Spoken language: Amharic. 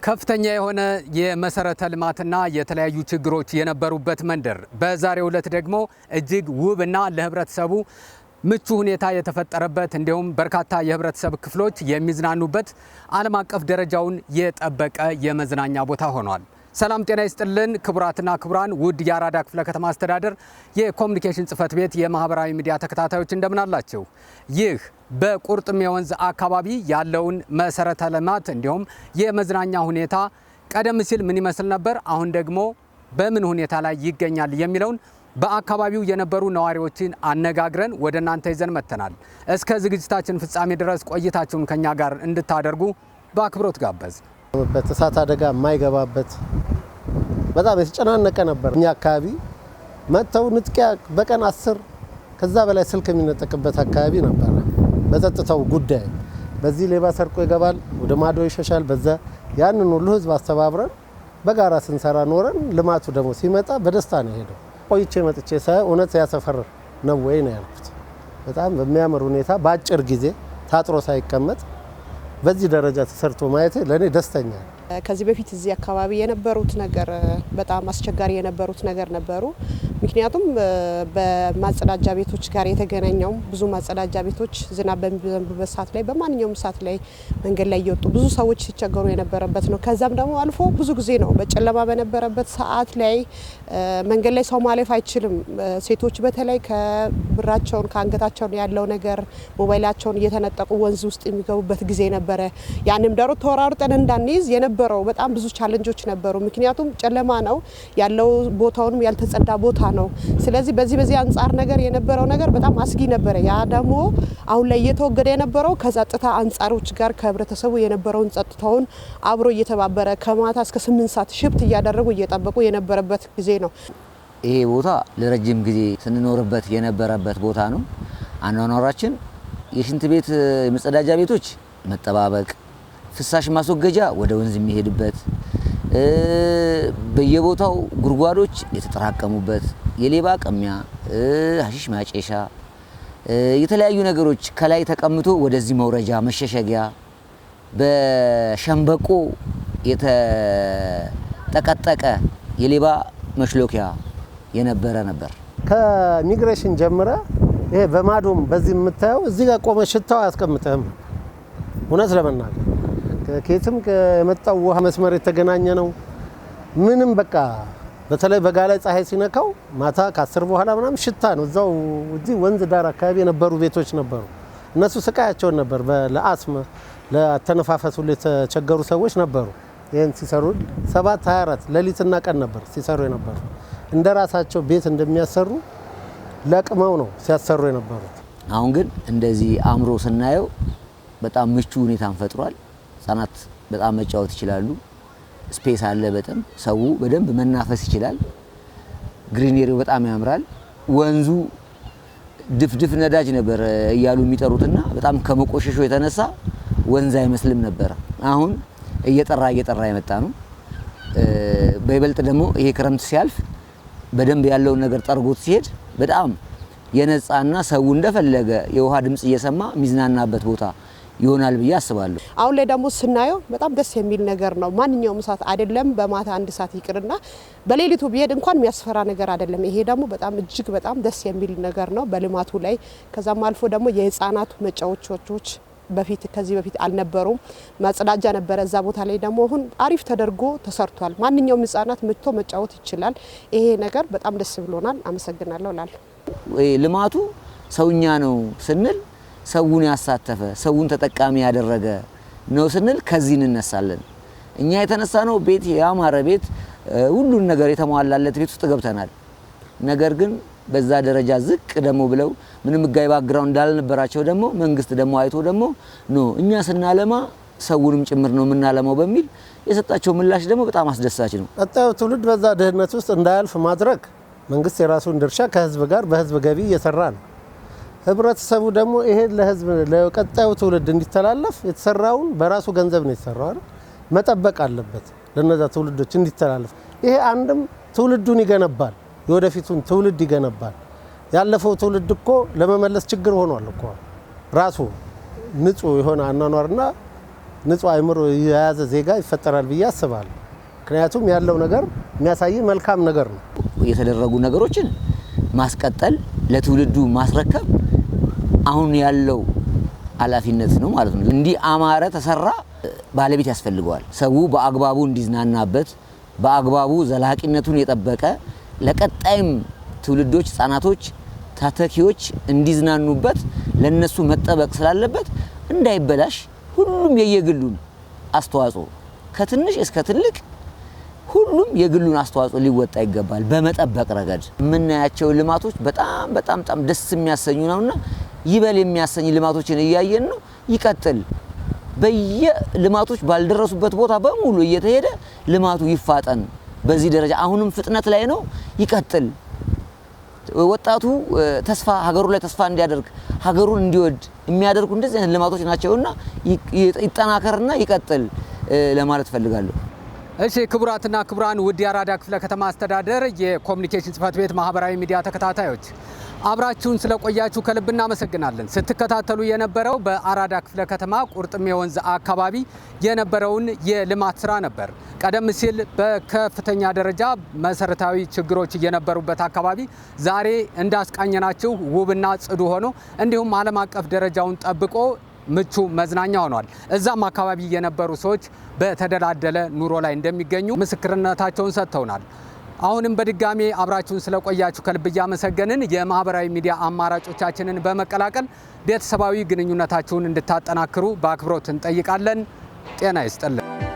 ከፍተኛ የሆነ የመሰረተ ልማትና የተለያዩ ችግሮች የነበሩበት መንደር በዛሬው ዕለት ደግሞ እጅግ ውብና ለህብረተሰቡ ምቹ ሁኔታ የተፈጠረበት እንዲሁም በርካታ የህብረተሰብ ክፍሎች የሚዝናኑበት ዓለም አቀፍ ደረጃውን የጠበቀ የመዝናኛ ቦታ ሆኗል። ሰላም ጤና ይስጥልን ክቡራትና ክቡራን ውድ የአራዳ ክፍለ ከተማ አስተዳደር የኮሙኒኬሽን ጽህፈት ቤት የማህበራዊ ሚዲያ ተከታታዮች እንደምን አላችሁ? ይህ በቁርጥሜ ወንዝ አካባቢ ያለውን መሰረተ ልማት እንዲሁም የመዝናኛ ሁኔታ ቀደም ሲል ምን ይመስል ነበር፣ አሁን ደግሞ በምን ሁኔታ ላይ ይገኛል የሚለውን በአካባቢው የነበሩ ነዋሪዎችን አነጋግረን ወደ እናንተ ይዘን መጥተናል። እስከ ዝግጅታችን ፍጻሜ ድረስ ቆይታችሁን ከኛ ጋር እንድታደርጉ በአክብሮት ጋበዝ። በተሳት አደጋ የማይገባበት በጣም የተጨናነቀ ነበር። እኛ አካባቢ መጥተው ንጥቂያ በቀን 10 ከዛ በላይ ስልክ የሚነጠቅበት አካባቢ ነበር። በጸጥታው ጉዳይ በዚህ ሌባ ሰርቆ ይገባል፣ ወደ ማዶ ይሸሻል። በዛ ያንን ሁሉ ህዝብ አስተባብረን በጋራ ስንሰራ ኖረን ልማቱ ደግሞ ሲመጣ በደስታ ነው ሄደው። ቆይቼ መጥቼ ሳይ እውነት ያሰፈር ነው ወይ ነው ያልኩት። በጣም በሚያምር ሁኔታ በአጭር ጊዜ ታጥሮ ሳይቀመጥ በዚህ ደረጃ ተሰርቶ ማየት ለኔ ደስተኛ ነው። ከዚህ በፊት እዚህ አካባቢ የነበሩት ነገር በጣም አስቸጋሪ የነበሩት ነገር ነበሩ። ምክንያቱም በማጸዳጃ ቤቶች ጋር የተገናኘው ብዙ ማጸዳጃ ቤቶች ዝናብ በሚዘንብበት ሰዓት ላይ በማንኛውም ሰዓት ላይ መንገድ ላይ እየወጡ ብዙ ሰዎች ሲቸገሩ የነበረበት ነው። ከዛም ደግሞ አልፎ ብዙ ጊዜ ነው በጨለማ በነበረበት ሰዓት ላይ መንገድ ላይ ሰው ማለፍ አይችልም። ሴቶች በተለይ ከብራቸውን ከአንገታቸውን ያለው ነገር ሞባይላቸውን እየተነጠቁ ወንዝ ውስጥ የሚገቡበት ጊዜ ነበረ። ያንም ደሮ ተወራርጠን እንዳንይዝ የነበረው በጣም ብዙ ቻሌንጆች ነበሩ። ምክንያቱም ጨለማ ነው ያለው፣ ቦታውንም ያልተጸዳ ቦታ ነው። ስለዚህ በዚህ አንጻር ነገር የነበረው ነገር በጣም አስጊ ነበረ። ያ ደግሞ አሁን ላይ እየተወገደ የነበረው ከጸጥታ አንጻሮች ጋር ከህብረተሰቡ የነበረውን ጸጥታውን አብሮ እየተባበረ ከማታ እስከ 8 ሰዓት ሽፍት እያደረጉ እየጠበቁ የነበረበት ጊዜ ነው። ይሄ ቦታ ለረጅም ጊዜ ስንኖርበት የነበረበት ቦታ ነው። አኗኗራችን የሽንት ቤት የመጸዳጃ ቤቶች መጠባበቅ፣ ፍሳሽ ማስወገጃ ወደ ወንዝ የሚሄድበት፣ በየቦታው ጉድጓዶች የተጠራቀሙበት፣ የሌባ ቀሚያ፣ ሀሺሽ ማጨሻ፣ የተለያዩ ነገሮች ከላይ ተቀምጦ ወደዚህ መውረጃ መሸሸጊያ፣ በሸንበቆ የተጠቀጠቀ የሌባ መሽሎኪያ የነበረ ነበር። ከኢሚግሬሽን ጀምረ ይሄ በማዶም በዚህ የምታየው እዚህ ጋር ቆመ ሽታው አያስቀምጥህም። እውነት ለመናገር ከየትም የመጣው ውሃ መስመር የተገናኘ ነው። ምንም በቃ በተለይ በጋ ላይ ፀሐይ ሲነካው ማታ ከ10 በኋላ ምናምን ሽታ ነው። እዛው እዚህ ወንዝ ዳር አካባቢ የነበሩ ቤቶች ነበሩ። እነሱ ስቃያቸውን ነበር። ለአስም ለተነፋፈስ ሁሉ የተቸገሩ ሰዎች ነበሩ። ይሄን ሲሰሩ 7/24 ሌሊትና ቀን ነበር ሲሰሩ የነበሩ። እንደራሳቸው ቤት እንደሚያሰሩ ለቅመው ነው ሲያሰሩ የነበሩት። አሁን ግን እንደዚህ አምሮ ስናየው በጣም ምቹ ሁኔታን ፈጥሯል። ህጻናት በጣም መጫወት ይችላሉ። ስፔስ አለ። በጣም ሰው በደንብ መናፈስ ይችላል። ግሪነሪው በጣም ያምራል። ወንዙ ድፍድፍ ነዳጅ ነበር እያሉ የሚጠሩትና በጣም ከመቆሸሹ የተነሳ ወንዝ አይመስልም ነበር። አሁን እየጠራ የመጣ ነው። በይበልጥ ደግሞ ይሄ ክረምት ሲያልፍ በደንብ ያለውን ነገር ጠርጎት ሲሄድ በጣም የነጻና ሰው እንደፈለገ የውሃ ድምጽ እየሰማ ሚዝናናበት ቦታ ይሆናል ብዬ አስባለሁ። አሁን ላይ ደግሞ ስናየው በጣም ደስ የሚል ነገር ነው። ማንኛውም ሰዓት አይደለም በማታ 1 ሰዓት ይቅርና በሌሊቱ ቢሄድ እንኳን የሚያስፈራ ነገር አይደለም። ይሄ ደግሞ በጣም እጅግ በጣም ደስ የሚል ነገር ነው በልማቱ ላይ። ከዛም አልፎ ደግሞ የህፃናቱ መጫወቻዎች ከዚህ በፊት አልነበሩም። ማጸዳጃ ነበረ እዛ ቦታ ላይ ደግሞ አሁን አሪፍ ተደርጎ ተሰርቷል። ማንኛውም ህፃናት መጥቶ መጫወት ይችላል። ይሄ ነገር በጣም ደስ ብሎናል። አመሰግናለሁ እላለሁ። ልማቱ ሰውኛ ነው ስንል ሰውን ያሳተፈ ሰውን ተጠቃሚ ያደረገ ነው ስንል ከዚህ እንነሳለን። እኛ የተነሳ ነው ቤት ያማረ ቤት ሁሉን ነገር የተሟላለት ቤት ውስጥ ገብተናል። ነገር ግን በዛ ደረጃ ዝቅ ደሞ ብለው ምንም ጋይ ባክግራውንድ እንዳልነበራቸው ደሞ መንግስት ደሞ አይቶ ደሞ ነው እኛ ስናለማ ሰውንም ጭምር ነው የምናለማው በሚል የሰጣቸው ምላሽ ደሞ በጣም አስደሳች ነው። ቀጣዩ ትውልድ በዛ ድህነት ውስጥ እንዳያልፍ ማድረግ መንግስት የራሱን ድርሻ ከህዝብ ጋር በህዝብ ገቢ እየሰራ ነው። ህብረተሰቡ ደግሞ ይሄ ለህዝብ ለቀጣዩ ትውልድ እንዲተላለፍ የተሰራውን በራሱ ገንዘብ ነው የተሰራው አይደል? መጠበቅ አለበት ለነዛ ትውልዶች እንዲተላለፍ። ይሄ አንድም ትውልዱን ይገነባል፣ የወደፊቱን ትውልድ ይገነባል። ያለፈው ትውልድ እኮ ለመመለስ ችግር ሆኗል እኮ ራሱ ንጹህ የሆነ አኗኗርና ንጹህ አእምሮ የያዘ ዜጋ ይፈጠራል ብዬ አስባለሁ። ምክንያቱም ያለው ነገር የሚያሳይ መልካም ነገር ነው። የተደረጉ ነገሮችን ማስቀጠል ለትውልዱ ማስረከብ አሁን ያለው ኃላፊነት ነው ማለት ነው። እንዲህ አማረ ተሰራ ባለቤት ያስፈልገዋል። ሰው በአግባቡ እንዲዝናናበት በአግባቡ ዘላቂነቱን የጠበቀ ለቀጣይም ትውልዶች ህፃናቶች ታተኪዎች እንዲዝናኑበት ለነሱ መጠበቅ ስላለበት እንዳይበላሽ ሁሉም የየግሉን አስተዋጽኦ ከትንሽ እስከ ትልቅ ሁሉም የግሉን አስተዋጽኦ ሊወጣ ይገባል። በመጠበቅ ረገድ የምናያቸው ልማቶች በጣም ደስ የሚያሰኙ ነውና ይበል የሚያሰኝ ልማቶችን እያየን ነው። ይቀጥል። በየልማቶች ባልደረሱበት ቦታ በሙሉ እየተሄደ ልማቱ ይፋጠን። በዚህ ደረጃ አሁንም ፍጥነት ላይ ነው። ይቀጥል። ወጣቱ ተስፋ ሀገሩ ላይ ተስፋ እንዲያደርግ ሀገሩን እንዲወድ የሚያደርጉ እንደዚህ አይነት ልማቶች ናቸውና ይጠናከርና ይቀጥል ለማለት ፈልጋለሁ። እሺ ክቡራትና ክቡራን ውድ የአራዳ ክፍለ ከተማ አስተዳደር የኮሙኒኬሽን ጽህፈት ቤት ማህበራዊ ሚዲያ ተከታታዮች አብራችሁን ስለቆያችሁ ከልብ እናመሰግናለን። ስትከታተሉ የነበረው በአራዳ ክፍለ ከተማ ቁርጥሜ ወንዝ አካባቢ የነበረውን የልማት ስራ ነበር። ቀደም ሲል በከፍተኛ ደረጃ መሰረታዊ ችግሮች የነበሩበት አካባቢ ዛሬ እንዳስቃኘናችሁ ውብና ጽዱ ሆኖ እንዲሁም ዓለም አቀፍ ደረጃውን ጠብቆ ምቹ መዝናኛ ሆኗል። እዛም አካባቢ የነበሩ ሰዎች በተደላደለ ኑሮ ላይ እንደሚገኙ ምስክርነታቸውን ሰጥተውናል። አሁንም በድጋሚ አብራችሁን ስለቆያችሁ ከልብ እያመሰገንን የማህበራዊ ሚዲያ አማራጮቻችንን በመቀላቀል ቤተሰባዊ ግንኙነታችሁን እንድታጠናክሩ በአክብሮት እንጠይቃለን። ጤና ይስጥልን።